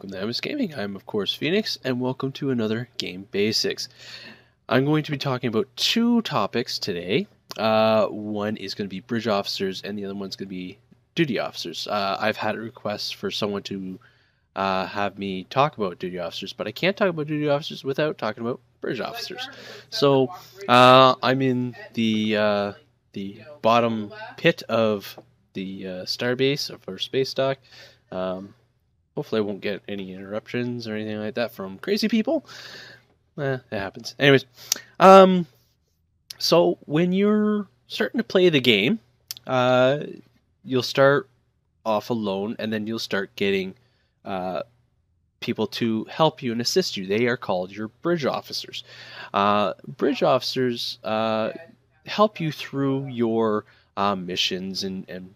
Welcome to MS Gaming. I'm of course Phoenix, and welcome to another Game Basics. I'm going to be talking about two topics today. One is going to be bridge officers, and the other one's going to be duty officers. I've had a request for someone to have me talk about duty officers, but I can't talk about duty officers without talking about bridge officers. So I'm in the bottom pit of the starbase of our space dock. Hopefully I won't get any interruptions or anything like that from crazy people. It happens. Anyways, so when you're starting to play the game, you'll start off alone, and then you'll start getting people to help you and assist you. They are called your bridge officers. Bridge officers help you through your missions and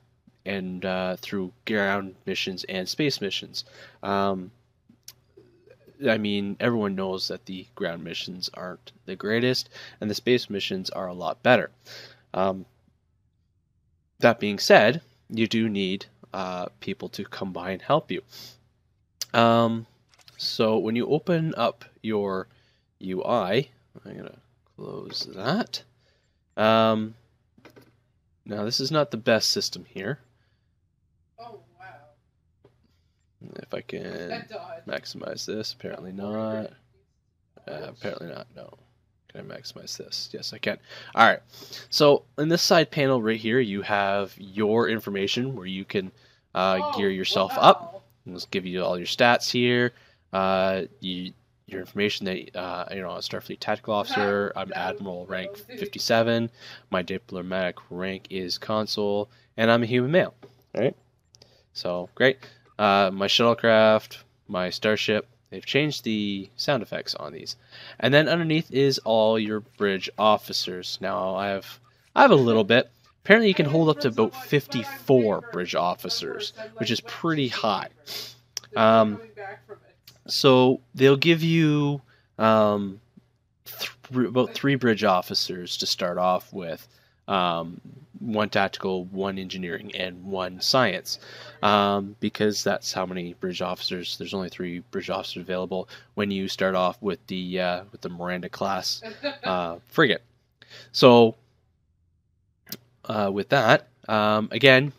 through ground missions and space missions. I mean, everyone knows that the ground missions aren't the greatest, and the space missions are a lot better. That being said, you do need people to come by and help you. So when you open up your UI, I'm going to close that. Now, this is not the best system here. Oh, wow. If I can maximize this, apparently not. Apparently not, no. Can I maximize this? Yes, I can. Alright, so in this side panel right here, you have your information where you can gear yourself up. Let's give you all your stats here. Your information that, Starfleet Tactical Officer, I'm Admiral rank 57, my diplomatic rank is Consul, and I'm a human male. Alright? So, great. My shuttlecraft, my starship, they've changed the sound effects on these. And then underneath is all your bridge officers. Now, I have a little bit. Apparently, you can hold up to about 54 bridge officers, which is pretty high. So, they'll give you about 3 bridge officers to start off with. 1 tactical, 1 engineering, and 1 science, because that's how many bridge officers. There's only 3 bridge officers available when you start off with the Miranda class frigate. So with that, again,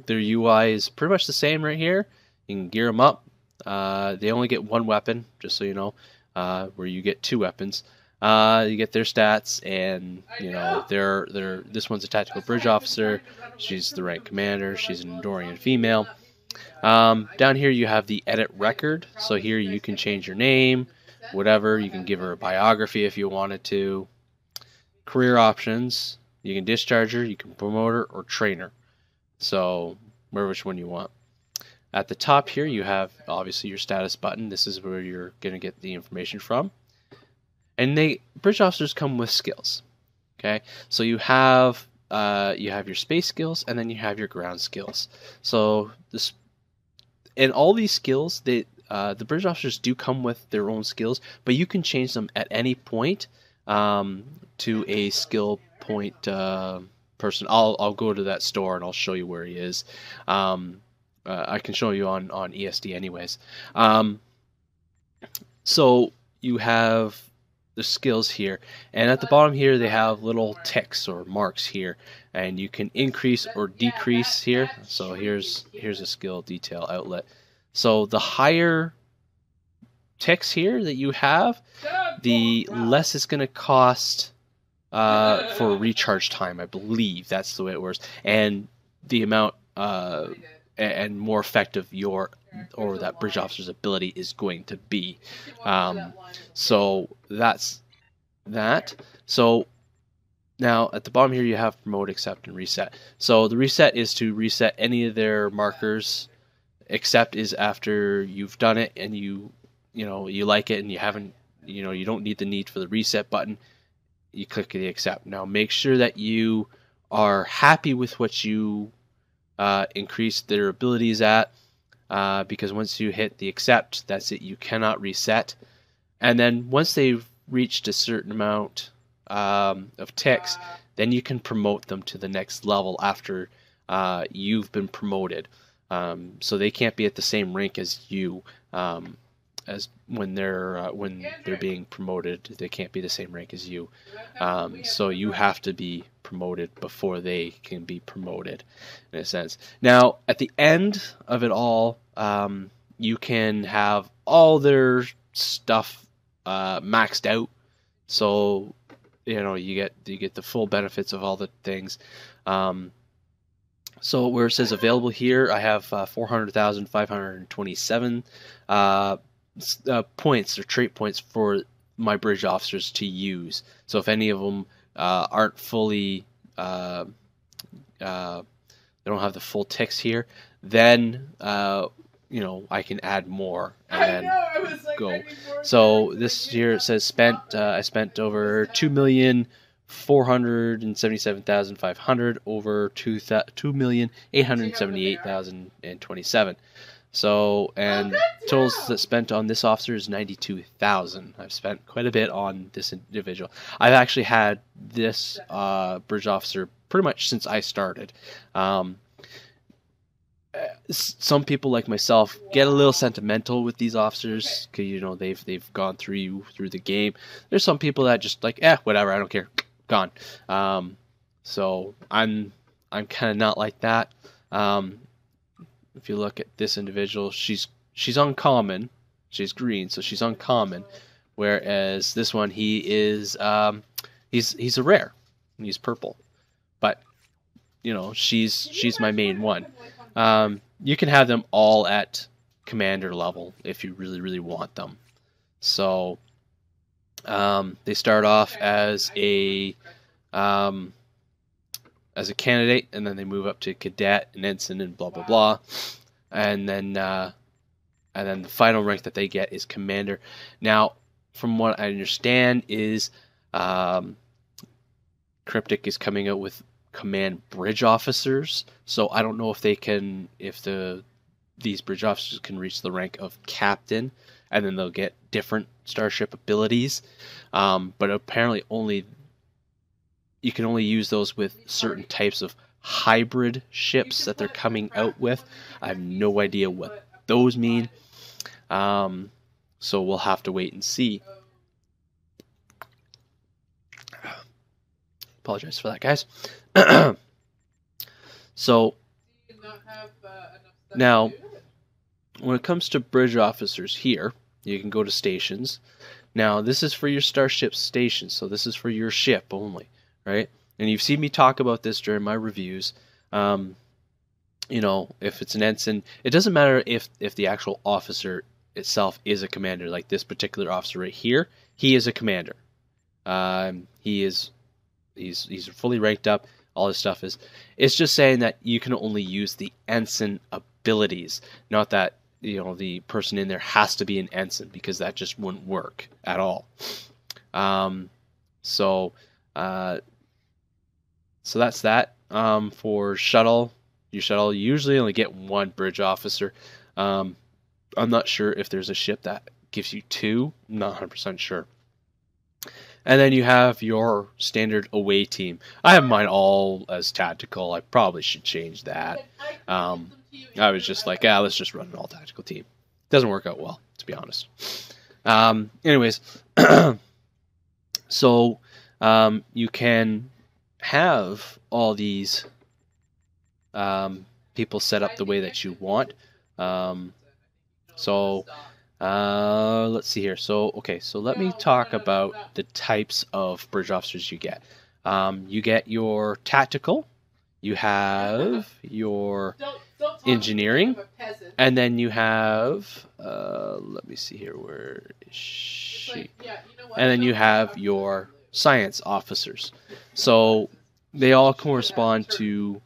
their UI is pretty much the same right here. You can gear them up. They only get 1 weapon, just so you know, where you get 2 weapons. You get their stats, and this one's a tactical bridge officer. She's the rank commander. She's an Endorian female. Down here you have the edit record. So here you can change your name, whatever. You can give her a biography if you wanted to. Career options. You can discharge her, you can promote her, or train her. So which one you want. At the top here you have obviously your status button. This is where you're going to get the information from. And bridge officers come with skills. Okay, so you have your space skills, and then you have your ground skills. So all these skills, the bridge officers do come with their own skills, but you can change them at any point to a skill point person. I'll go to that store and I'll show you where he is. I can show you on ESD anyways. So you have the skills here, and at the bottom here they have little ticks or marks here, and you can increase or decrease here. So here's a skill detail outlet. So the higher ticks here that you have, the less it's going to cost for recharge time. I believe that's the way it works, and the amount and more effective that bridge officer's ability is going to be. So that's that. So now at the bottom here you have promote, accept, and reset. So the reset is to reset any of their markers. Accept is after you've done it and you like it and you haven't, you don't need for the reset button. You click the accept. Now make sure that you are happy with what you increase their abilities at. Because once you hit the accept, that's it. You cannot reset. And then once they've reached a certain amount of ticks, then you can promote them to the next level after you've been promoted. So they can't be at the same rank as you. as when they're being promoted, they can't be the same rank as you. So you have to be promoted before they can be promoted, in a sense. Now, at the end of it all, you can have all their stuff maxed out. So you get the full benefits of all the things. So where it says available here, I have 400,527 points or trait points for my bridge officers to use. So if any of them aren't fully, they don't have the full ticks here, then I can add more and then go. So this here it says spent. I spent over 2,477,500 over 2,878,027. So, and totals that spent on this officer is 92,000. I've spent quite a bit on this individual. I've actually had this bridge officer pretty much since I started. Some people like myself get a little sentimental with these officers because they've gone through the game. There's some people that just like, whatever, I don't care, gone. So I'm kind of not like that. If you look at this individual, she's uncommon. She's green, so she's uncommon. Whereas this one, he is he's a rare. He's purple, but she's my main one. You can have them all at commander level if you really, really want them. So they start off as a candidate, and then they move up to cadet and ensign and blah blah blah, and then the final rank that they get is commander. Now, from what I understand, is Cryptic is coming out with command bridge officers, so I don't know if these bridge officers can reach the rank of captain, and then they'll get different starship abilities. But apparently you can only use those with certain types of hybrid ships that they're coming out with. I have no idea what those mean. So we'll have to wait and see. Apologize for that, guys. So now, when it comes to bridge officers here, you can go to stations. Now, this is for your starship station, so this is for your ship only, right? And you've seen me talk about this during my reviews. If it's an ensign, it doesn't matter if the actual officer itself is a commander. Like this particular officer right here, he is a commander. He's fully ranked up. All this stuff is. It's just saying that you can only use the ensign abilities, not that the person in there has to be an ensign, because that just wouldn't work at all. So that's that. For shuttle, your shuttle, you usually only get one bridge officer. I'm not sure if there's a ship that gives you two. I'm not 100% sure. And then you have your standard away team. I have mine all as tactical. I probably should change that. I was just like, let's just run an all tactical team. Doesn't work out well, to be honest. Anyways, so you can have all these people set up the way that you want. Let's see here. So let me talk about the types of bridge officers you get. You get your tactical, you have your engineering, and then you have, let me see here, where is she? And then you have your science officers. So they all correspond to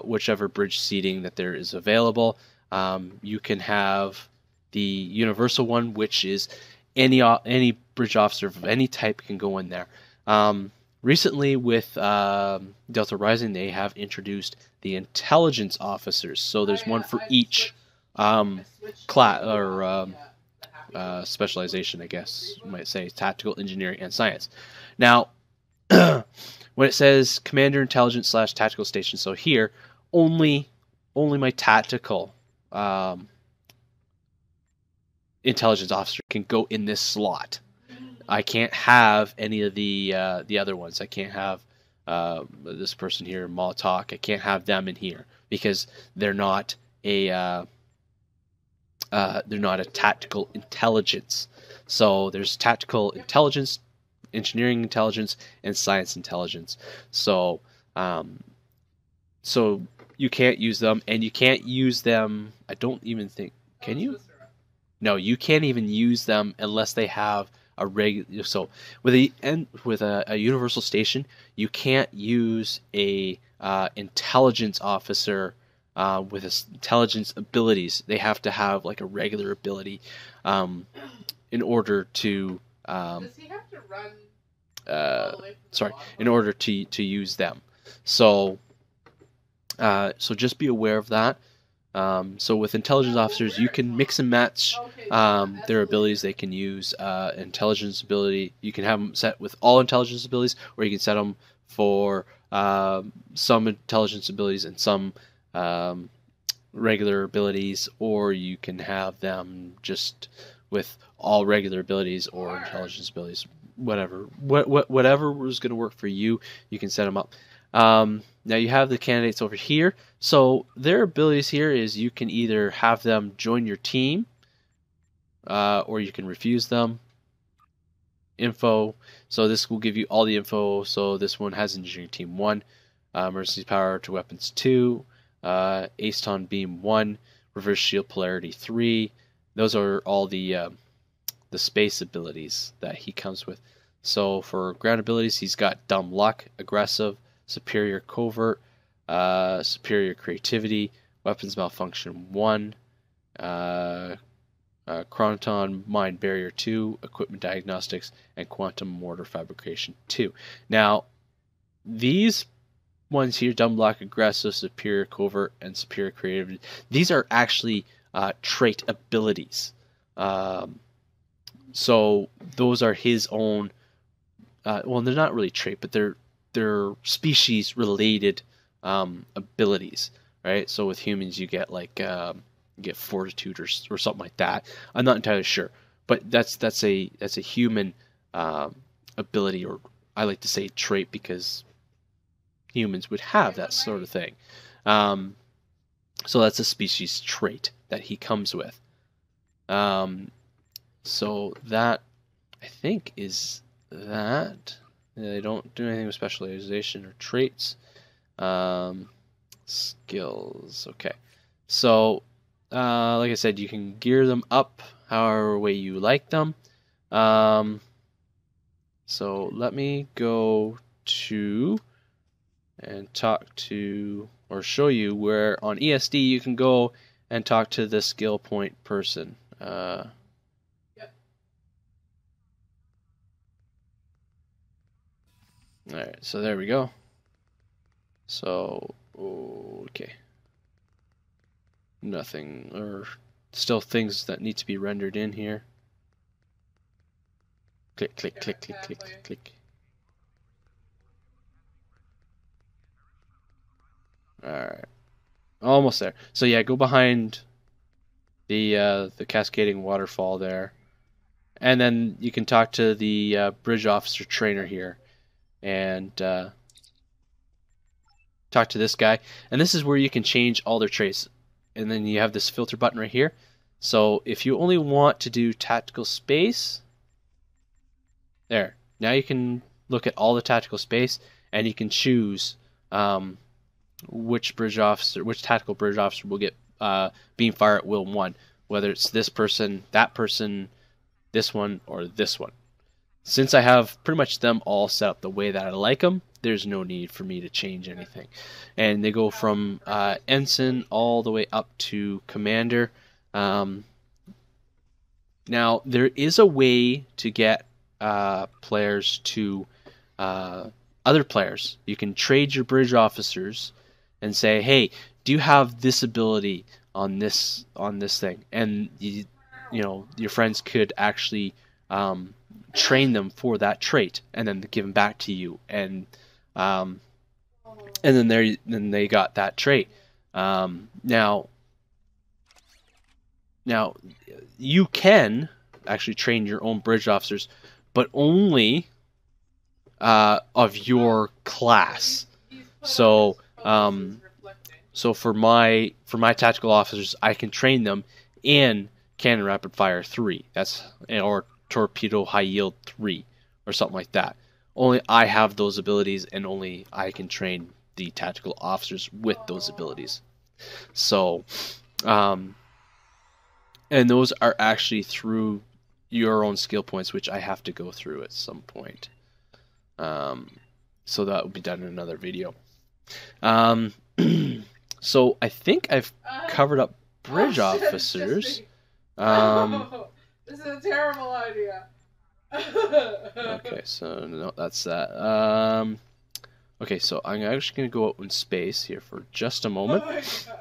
whichever bridge seating that there is available. You can have the universal one, which is any bridge officer of any type can go in there. Recently, with Delta Rising, they have introduced the intelligence officers. So there's one for each class or specialization, I guess you might say, tactical, engineering, and science. Now, when it says Commander Intelligence / Tactical Station, so here only my tactical intelligence officer can go in this slot. I can't have any of the other ones. I can't have this person here, Molotov. I can't have them in here because they're not a tactical intelligence. So there's tactical intelligence, engineering intelligence, and science intelligence. So so you can't use them, and you can't use them. I don't even think. Can you? No, you can't even use them unless they have a regular. So with a universal station, you can't use a intelligence officer with intelligence abilities. They have to have like a regular ability in order to. Does he have to run? All the way from the Sorry, bottom? in order to use them. So so just be aware of that. So with intelligence officers, you can mix and match their abilities. They can use intelligence ability. You can have them set with all intelligence abilities, or you can set them for some intelligence abilities and some regular abilities, or you can have them just with all regular abilities or intelligence abilities. Whatever is going to work for you, you can set them up. Now you have the candidates over here. So their abilities here is you can either have them join your team, or you can refuse them. Info. So this will give you all the info. So this one has engineering team 1, emergency power to weapons 2, Aceton beam 1, reverse shield polarity 3. Those are all the space abilities that he comes with. So for ground abilities, he's got dumb luck, aggressive, superior covert, superior creativity, weapons malfunction 1, chronoton mine barrier 2, equipment diagnostics, and quantum mortar fabrication 2. Now these ones here, dumb luck, aggressive, superior covert, and superior creativity, these are actually trait abilities. So those are his own. Well, they're not really trait, but they're species related abilities, right? So with humans, you get like you get fortitude or something like that. I'm not entirely sure, but that's a human ability, or I like to say trait, because humans would have that sort of thing. So that's a species trait that he comes with. So that, I think, is that. They don't do anything with specialization or traits. Skills. Okay. So, like I said, you can gear them up however way you like them. So let me go to and talk to, or show you where on ESD you can go and talk to the skill point person. Alright, so there we go. So, okay. Nothing, or still things that need to be rendered in here. Click, click, click, click, click, click, click. Alright. Almost there. So yeah, go behind the cascading waterfall there. And then you can talk to the bridge officer trainer here. And talk to this guy, and this is where you can change all their traits. And then you have this filter button right here. So if you only want to do tactical space, there, now you can look at all the tactical space, and you can choose which tactical bridge officer will get beam fire at will 1, whether it's this person, that person, this one, or this one. Since I have pretty much them all set up the way that I like them, there's no need for me to change anything. And they go from ensign all the way up to commander. Now, there is a way to get players to other players. You can trade your bridge officers and say, hey, do you have this ability on this thing? And you know, your friends could actually train them for that trait and then give them back to you, and then they got that trait. Now now you can actually train your own bridge officers, but only of your class. So so for my tactical officers, I can train them in Cannon Rapid Fire 3. That's, or Torpedo High Yield 3 or something like that. Only I have those abilities, and only I can train the tactical officers with those abilities. So and those are actually through your own skill points, which I have to go through at some point. So that will be done in another video. So I think I've covered up bridge officers. This is a terrible idea. Okay, so no, that's that. Okay, so I'm actually going to go out in space here for just a moment. Oh my God.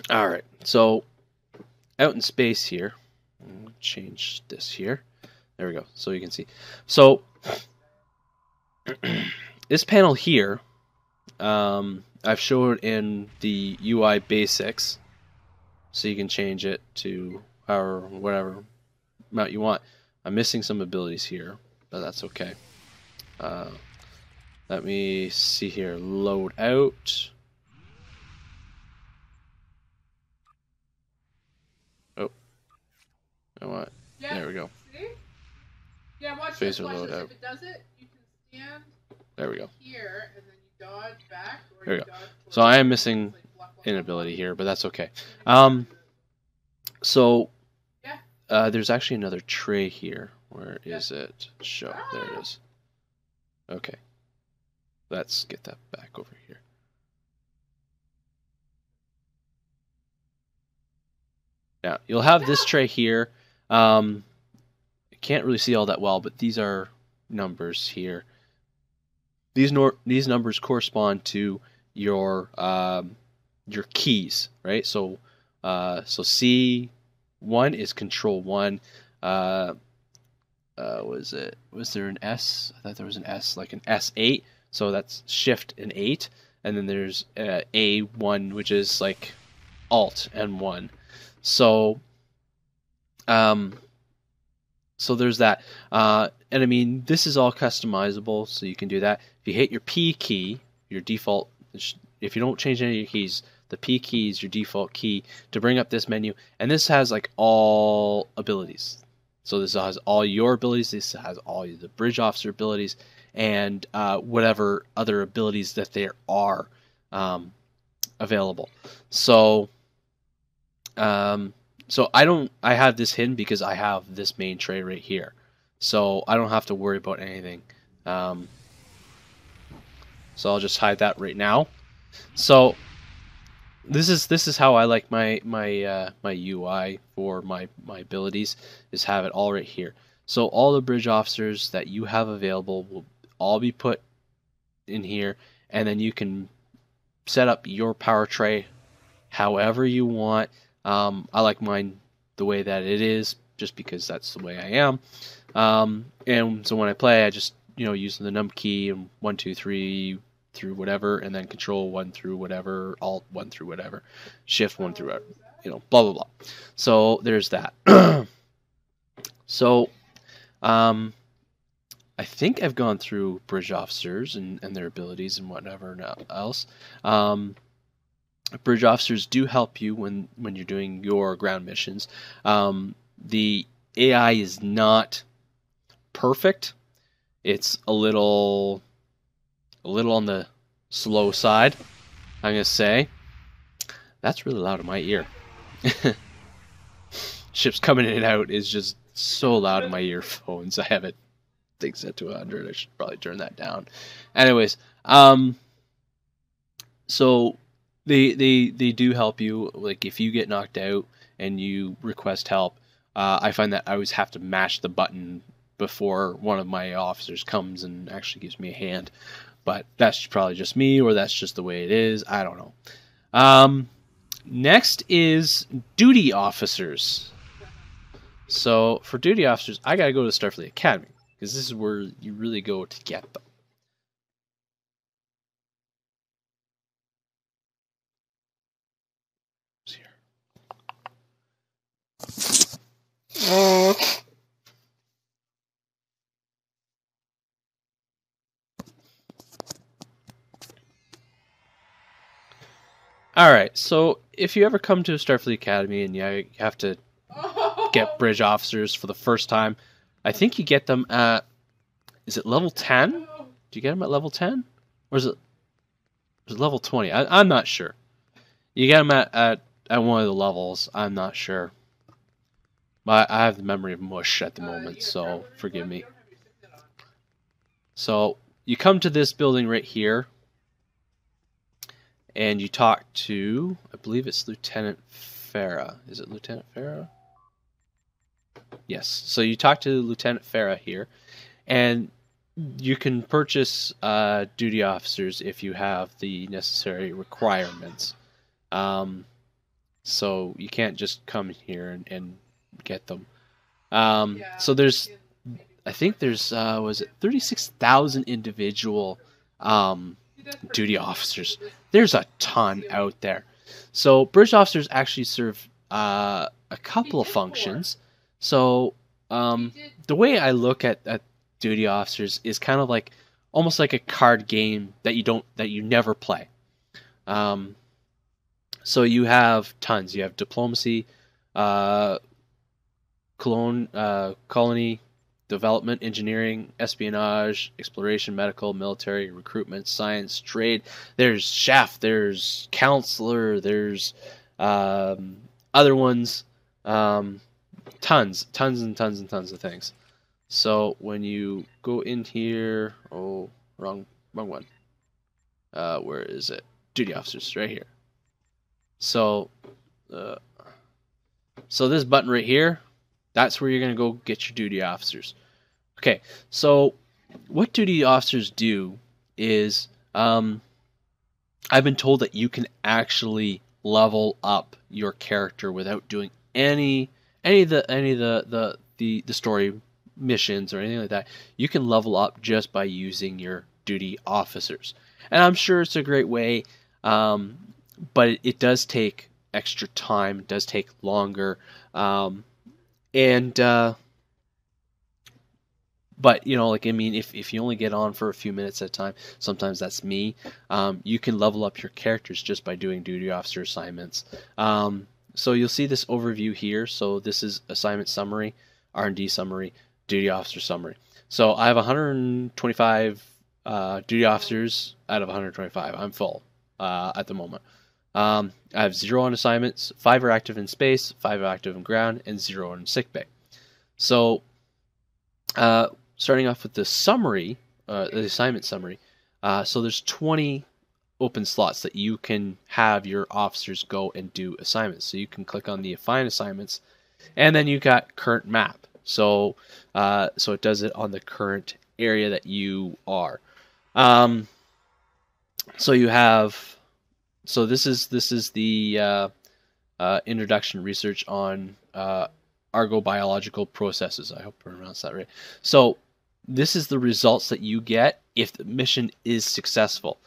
All right, so out in space here, I'll change this here. There we go, so you can see. So this panel here, I've showed in the UI basics, so you can change it to whatever amount you want. I'm missing some abilities here, but that's okay. Let me see here. Load out. Oh, you know what? Yeah, there we go. See? Yeah, watch Phaser this. Watch load this. out. If it does it, you can stand There we go. here and then you dodge back. Or There we you go. dodge So I am forward. missing It's like block, block, an block, ability block. here, but that's okay. Yeah. There's actually another tray here. Where is it? Show. There it is. Okay. Let's get that back over here. Now, you'll have this tray here. I can't really see all that well, but these are numbers here. These numbers correspond to your keys, right? So C1 is Control 1. Was there an S? I thought there was an S, like an S8. So that's Shift and 8, and then there's A1, which is like Alt and 1. So so there's that. And I mean, this is all customizable, so you can do that. If you hit your P key, your default, if you don't change any of your keys, the P key is your default key to bring up this menu. And this has like all abilities. So this has all your abilities, this has all the bridge officer abilities, and whatever other abilities that there are available. So I have this hidden because I have this main tray right here. So I don't have to worry about anything. So I'll just hide that right now. So this is how I like my UI for my abilities, is have it all right here. So all the bridge officers that you have available will all be put in here, and then you can set up your power tray however you want. I like mine the way that it is, just because that's the way I am. And so when I play, I just use the num key and 1, 2, 3 through whatever, and then Control 1 through whatever, Alt 1 through whatever, Shift 1 through blah blah blah. So there's that. So I think I've gone through bridge officers and their abilities and whatever else. Bridge officers do help you when you're doing your ground missions. The AI is not perfect. It's a little on the slow side, I'm gonna say. That's really loud in my ear. Ships coming in and out is just so loud in my earphones. I have it set to 100. I should probably turn that down. Anyways, so they do help you. Like if you get knocked out and you request help, I find that I always have to mash the button before one of my officers comes and actually gives me a hand. but that's probably just me, or that's just the way it is. I don't know. Next is duty officers. So for duty officers, I gotta go to Starfleet Academy, because this is where you really go to get them. Alright, so if you ever come to Starfleet Academy and you have to get bridge officers for the first time, I think you get them at, is it level 10? Do you get them at level 10? Or is it level 20? I'm not sure. You get them at one of the levels, I'm not sure. But I have the memory of mush at the moment, so forgive me. So you come to this building right here, and you talk to, I believe it's Lieutenant Farah. Is it Lieutenant Farah? Yes. So you talk to Lieutenant Farah here, and you can purchase duty officers if you have the necessary requirements. So you can't just come here and get them. So there's, I think there's, was it 36,000 individual duty officers. There's a ton out there. So bridge officers actually serve a couple of functions. So the way I look at duty officers is kind of like almost like a card game that you never play. So you have tons. You have diplomacy, colony development, engineering, espionage, exploration, medical, military, recruitment, science, trade. There's chef, there's counselor, there's other ones, tons and tons of things. So when you go in here, oh, wrong one. Where is it? Duty officers, right here. So this button right here, that's where you're going to go get your duty officers. Okay, so what duty officers do is, I've been told that you can actually level up your character without doing any of the story missions or anything like that. You can level up just by using your duty officers, and I'm sure it's a great way, but it does take extra time. It does take longer. But you know, like, I mean, if you only get on for a few minutes at a time, sometimes that's me. You can level up your characters just by doing duty officer assignments. So you'll see this overview here. So this is assignment summary, R&D summary, duty officer summary. So I have 125 duty officers out of 125. I'm full at the moment. I have 0 on assignments, 5 are active in space, 5 are active in ground, and 0 in sickbay. So, starting off with the summary, the assignment summary, so there's 20 open slots that you can have your officers go and do assignments. So you can click on the Find Assignments, and then you got Current Map. So, so it does it on the current area that you are. So you have. So this is the introduction research on argobiological processes. I hope I pronounced that right. So this is the results that you get if the mission is successful.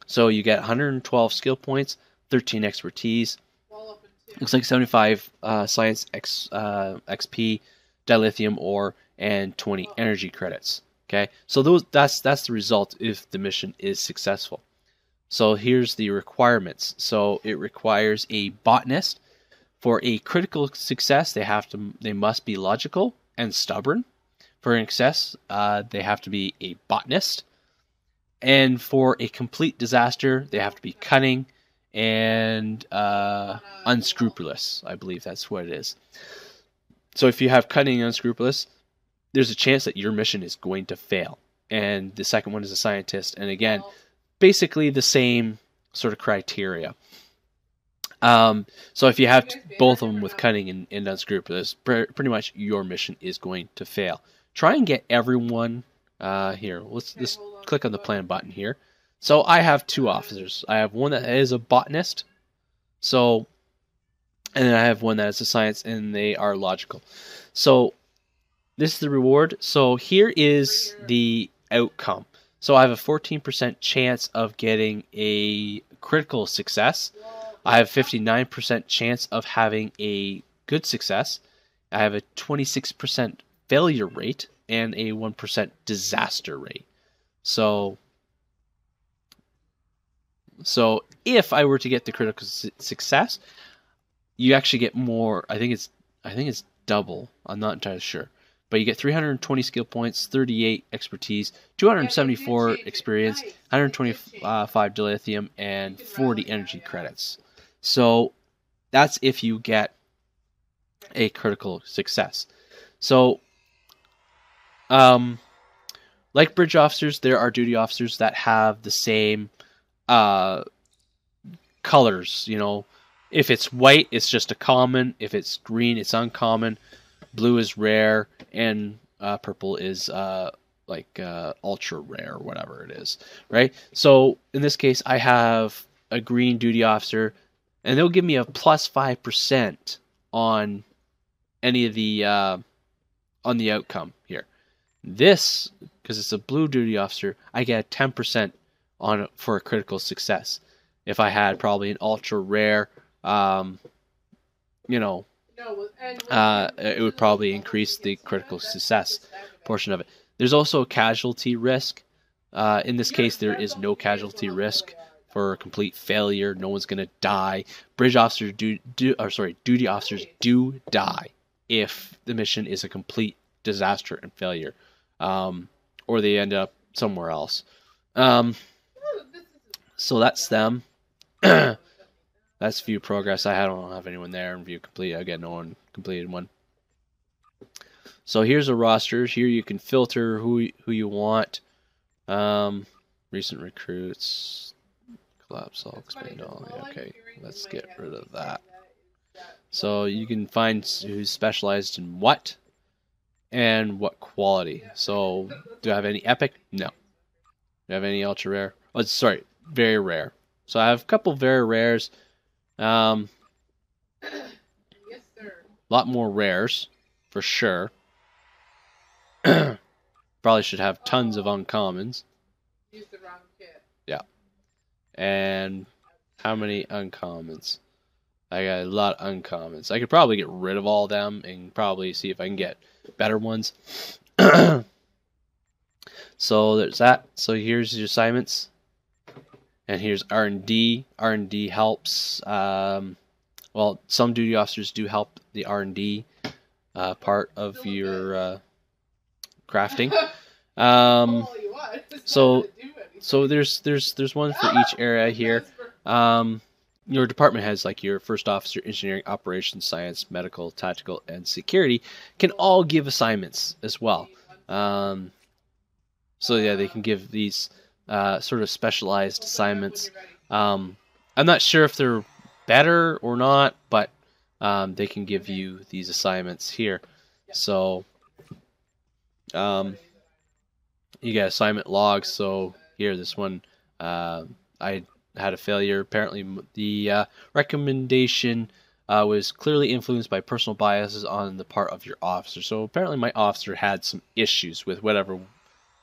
So you get 112 skill points, 13 expertise. Looks like 75 science XP, dilithium ore, and 20 energy credits. Okay, so that's the result if the mission is successful. So here's the requirements. So it requires a botanist. For a critical success, they must be logical and stubborn. For an success, they have to be a botanist. And for a complete disaster, they have to be cunning and unscrupulous. I believe that's what it is. So if you have cunning and unscrupulous, there's a chance that your mission is going to fail. And the second one is a scientist. And again, basically the same sort of criteria. So if you have both of them with cunning and unscrupulous, pretty much your mission is going to fail. Try and get everyone here, let's click on the plan button here. So I have 2 officers. I have one that is a botanist, so, and then I have one that is a science, and they are logical. So this is the reward. So here is the outcome. So I have a 14% chance of getting a critical success. I have a 59% chance of having a good success. I have a 26% failure rate and a 1% disaster rate. So if I were to get the critical success, you actually get more. I think it's double. I'm not entirely sure. But you get 320 skill points, 38 expertise, 274 experience, 125 dilithium, and 40 energy credits. So that's if you get a critical success. So, like bridge officers, there are duty officers that have the same colors. You know, if it's white, it's just a common. If it's green, it's uncommon. Blue is rare, and purple is like ultra rare, or whatever it is, right? So in this case, I have a green duty officer, and they'll give me a plus 5% on any of the on the outcome here. This, because it's a blue duty officer, I get 10% on for a critical success. If I had probably an ultra rare, you know, it would probably increase the critical success portion of it. There's also a casualty risk. In this case, there is no casualty risk for complete failure. No one's going to die. Bridge officers duty officers do die if the mission is a complete disaster and failure, or they end up somewhere else. So that's them. That's view progress. I don't have anyone there. And view complete. Again, no one completed one. So here's a roster. Here you can filter who you want. Recent recruits. Collapse all. Expand all. Okay, let's get rid of that. So you can find who's specialized in what and what quality. So do I have any epic? No. Do I have any ultra rare? Oh, sorry, very rare. So I have a couple very rares. Yes, sir. A lot more rares, for sure. Probably should have tons of uncommons. Used the wrong kit. Yeah. And how many uncommons? I got a lot of uncommons. I could probably get rid of all of them and probably see if I can get better ones. So there's that. So here's your assignments. And here's R&D. R&D helps. Well, some duty officers do help the R&D part of your crafting. So there's one for each area here. Your department has like your first officer, engineering, operations, science, medical, tactical, and security can all give assignments as well. So yeah, they can give these sort of specialized assignments. I'm not sure if they're better or not, but they can give you these assignments here. So you get assignment logs. So here, this one, I had a failure. Apparently, the recommendation was clearly influenced by personal biases on the part of your officer. So apparently, my officer had some issues with whatever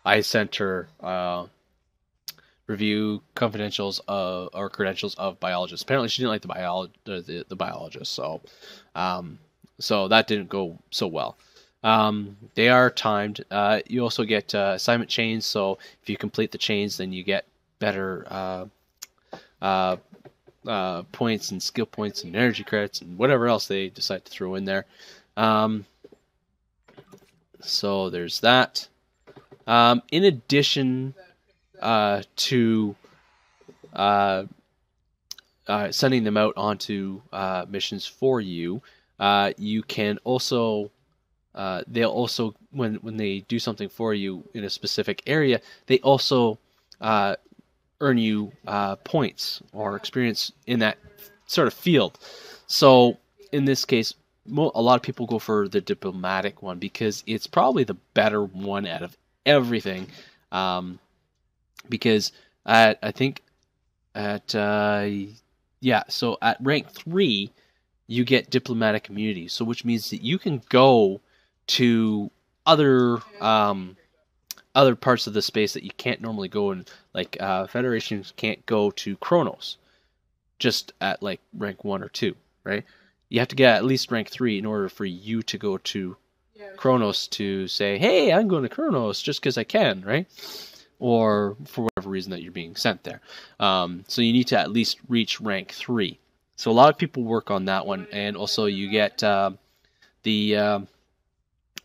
I sent her. Review confidentials or credentials of biologists. Apparently, she didn't like the biologist, so so that didn't go so well. They are timed. You also get assignment chains. So if you complete the chains, then you get better points and skill points and energy credits and whatever else they decide to throw in there. So there's that. In addition to sending them out onto missions for you, you can also they'll also when they do something for you in a specific area, they also earn you points or experience in that sort of field. So in this case, a lot of people go for the diplomatic one because it's probably the better one out of everything, because I think at yeah, so at rank 3 you get diplomatic immunity, so which means that you can go to other other parts of the space that you can't normally go in. Like Federations can't go to Kronos just at like rank 1 or 2, right? You have to get at least rank 3 in order for you to go to Kronos to say, hey, I'm going to Kronos just because I can, right? Or for whatever reason that you're being sent there. So you need to at least reach rank 3. So a lot of people work on that one, and also you get the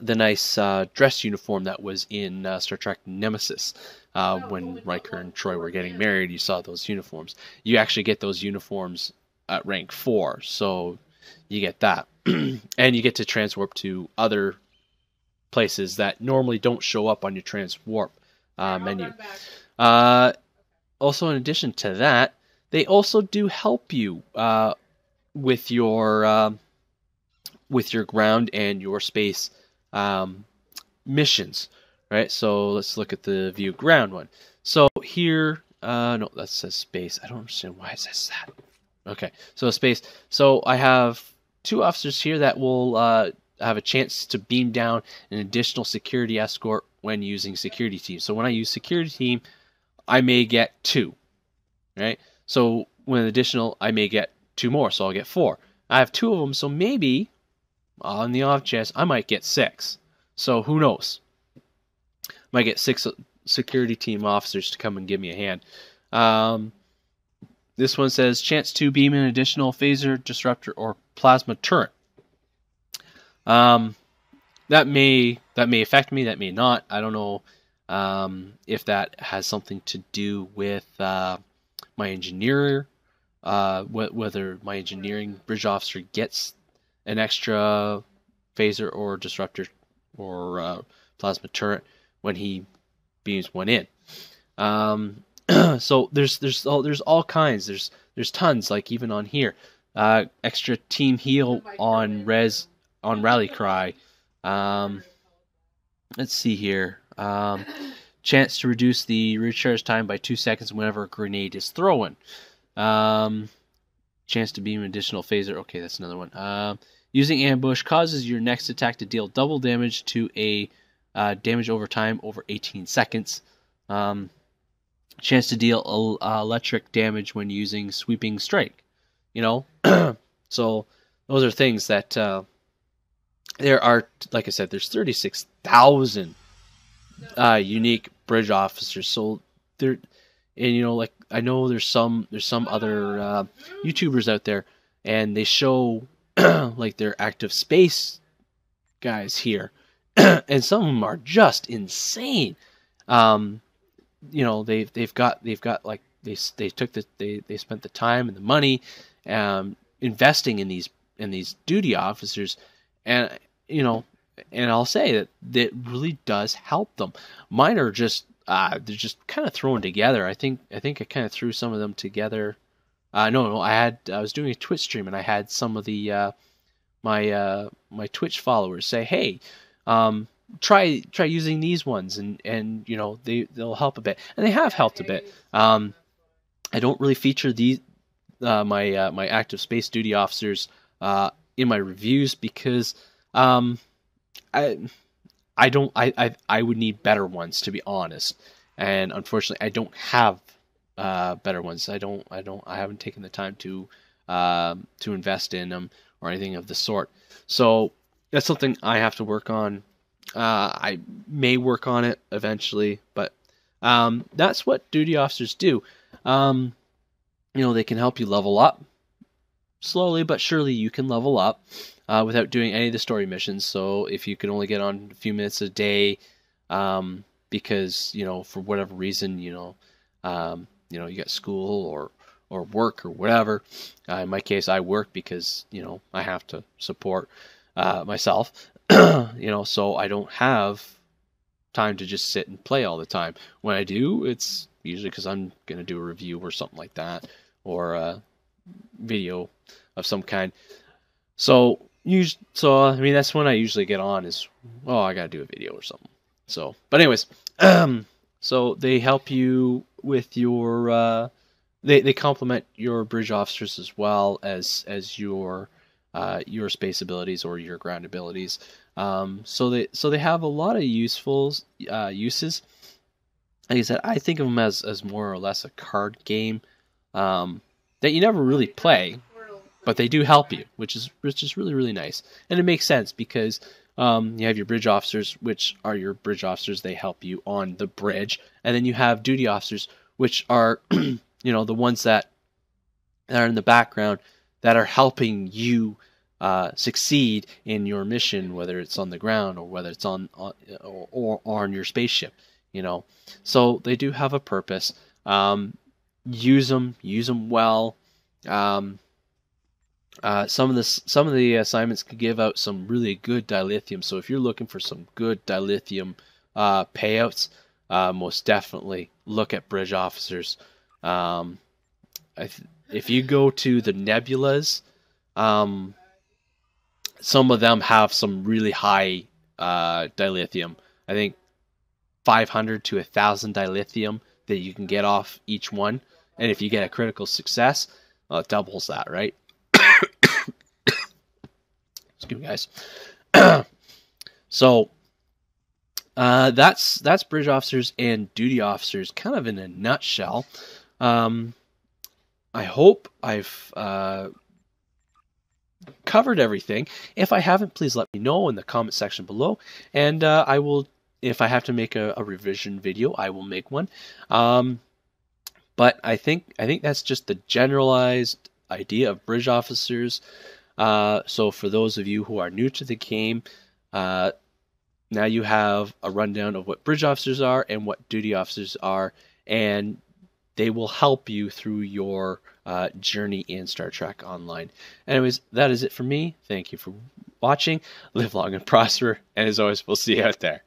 nice dress uniform that was in Star Trek Nemesis. When Riker and Troy were getting married, you saw those uniforms. You actually get those uniforms at rank 4, so you get that. And you get to transwarp to other places that normally don't show up on your transwarp menu. Also, in addition to that, they also do help you with your ground and your space missions, right? So let's look at the view ground one. So here, no, that says space. I don't understand why it says that. Okay, so space. So I have 2 officers here that will have a chance to beam down an additional security escort when using security team. So when I use security team, I may get 2, right? So when additional, I may get 2 more, so I'll get 4. I have 2 of them, so maybe on the off chance I might get 6. So who knows? Might get 6 security team officers to come and give me a hand. This one says chance to beam an additional phaser, disruptor, or plasma turret. That may affect me. That may not. I don't know if that has something to do with my engineer, whether my engineering bridge officer gets an extra phaser or disruptor or plasma turret when he beams one in. So there's all kinds. There's tons. Like even on here, extra team heal on rally cry. Let's see here. Chance to reduce the recharge time by 2 seconds whenever a grenade is thrown. Chance to beam additional phaser. Okay, that's another one. Using ambush causes your next attack to deal double damage to a damage over time over 18 seconds. Chance to deal electric damage when using sweeping strike. You know, so those are things that there are. Like I said, there's 36,000 unique bridge officers. So there, and you know, like I know there's some other YouTubers out there, and they show like their active space guys here, and some of them are just insane. You know, they've got like they spent the time and the money investing in these duty officers, and you know, and I'll say that really does help them. Mine are just they're just kind of thrown together. I think I kind of threw some of them together. No, I was doing a Twitch stream, and I had some of the my Twitch followers say, hey, try using these ones, and you know, they'll help a bit, and they have helped a bit. I don't really feature these my active space duty officers in my reviews because I would need better ones, to be honest, and unfortunately I don't have better ones. I haven't taken the time to invest in them or anything of the sort. So that's something I have to work on. I may work on it eventually, but that's what duty officers do. You know, they can help you level up. Slowly but surely you can level up without doing any of the story missions. So if you can only get on a few minutes a day because, you know, for whatever reason, you know, you got school or work or whatever. In my case, I work because, you know, I have to support myself. You know, so I don't have time to just sit and play all the time. When I do, it's usually because I'm going to do a review or something like that, or a video of some kind. So I mean, that's when I usually get on is, oh, I got to do a video or something. So, but anyways, so they help you with your they complement your bridge officers as well as your space abilities or your ground abilities. So they have a lot of useful uses. Like I said, I think of them as more or less a card game that you never really play, but they do help you, which is really, really nice. And it makes sense because you have your bridge officers, which are your bridge officers. They help you on the bridge. And then you have duty officers, which are the ones that are in the background that are helping you succeed in your mission, whether it's on the ground or whether it's on your spaceship. So they do have a purpose. Use them well. Some of the assignments could give out some really good dilithium. So if you're looking for some good dilithium payouts, most definitely look at bridge officers. If you go to the nebulas, some of them have some really high dilithium. I think 500 to 1,000 dilithium that you can get off each one. And if you get a critical success, it doubles that, right? Excuse me, guys. So that's bridge officers and duty officers, kind of in a nutshell. I hope I've covered everything. If I haven't, please let me know in the comment section below, and I will. If I have to make a revision video, I will make one. But I think that's just the generalized idea of bridge officers. So for those of you who are new to the game, now you have a rundown of what bridge officers are and what duty officers are, and they will help you through your journey in Star Trek Online. Anyways, that is it for me. Thank you for watching. Live long and prosper, and as always, we'll see you out there.